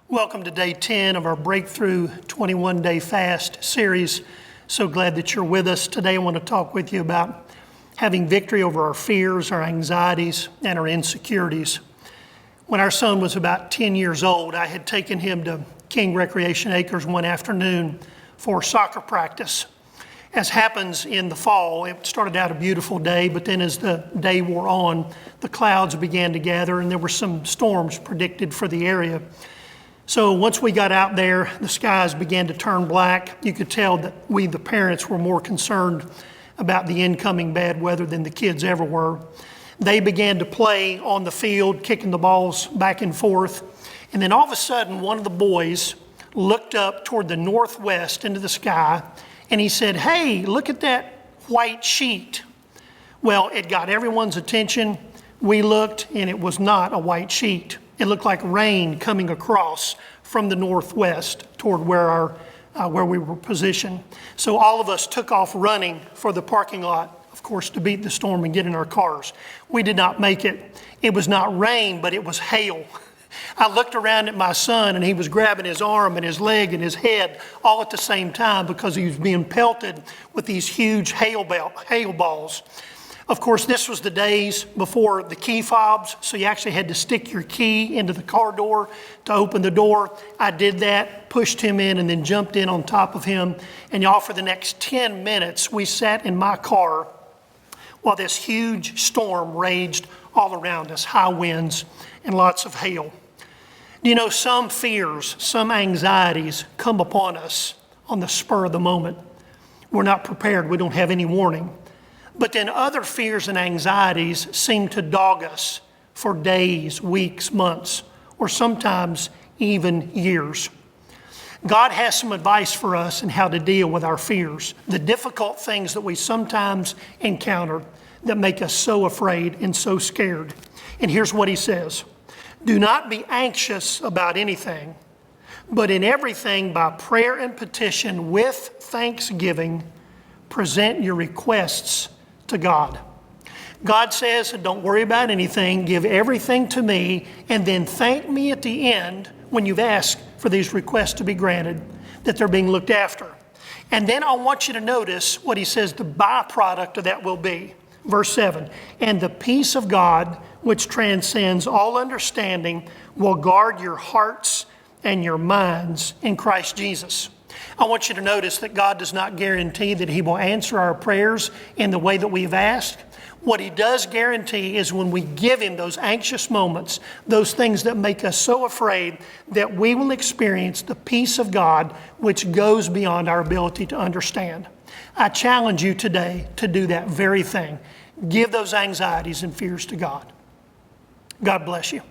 Welcome to day 10 of our Breakthrough 21-Day Fast series. So glad that you're with us. Today I want to talk with you about having victory over our fears, our anxieties, and our insecurities. When our son was about 10 years old, I had taken him to King Recreation Acres one afternoon for soccer practice. As happens in the fall, it started out a beautiful day, but then as the day wore on, the clouds began to gather and there were some storms predicted for the area. So once we got out there, the skies began to turn black. You could tell that we, the parents, were more concerned about the incoming bad weather than the kids ever were. They began to play on the field, kicking the balls back and forth. And then all of a sudden, one of the boys looked up toward the northwest into the sky, and he said, "Hey, look at that white sheet." Well, it got everyone's attention. We looked, and it was not a white sheet. It looked like rain coming across from the northwest toward where we were positioned. So all of us took off running for the parking lot, of course, to beat the storm and get in our cars. We did not make it. It was not rain, but it was hail. I looked around at my son, and he was grabbing his arm and his leg and his head all at the same time because he was being pelted with these huge hail balls. Of course, this was the days before the key fobs, so you actually had to stick your key into the car door to open the door. I did that, pushed him in, and then jumped in on top of him. And y'all, for the next 10 minutes, we sat in my car while this huge storm raged all around us, high winds and lots of hail. You know, some fears, some anxieties come upon us on the spur of the moment. We're not prepared. We don't have any warning. But then other fears and anxieties seem to dog us for days, weeks, months, or sometimes even years. God has some advice for us in how to deal with our fears, the difficult things that we sometimes encounter that make us so afraid and so scared. And here's what he says: "Do not be anxious about anything, but in everything by prayer and petition with thanksgiving, present your requests to God." God says, don't worry about anything, give everything to me, and then thank me at the end when you've asked for these requests to be granted, that they're being looked after. And then I want you to notice what he says the byproduct of that will be. Verse 7, "And the peace of God, which transcends all understanding, will guard your hearts and your minds in Christ Jesus." I want you to notice that God does not guarantee that he will answer our prayers in the way that we've asked. What he does guarantee is when we give him those anxious moments, those things that make us so afraid, that we will experience the peace of God which goes beyond our ability to understand. I challenge you today to do that very thing. Give those anxieties and fears to God. God bless you.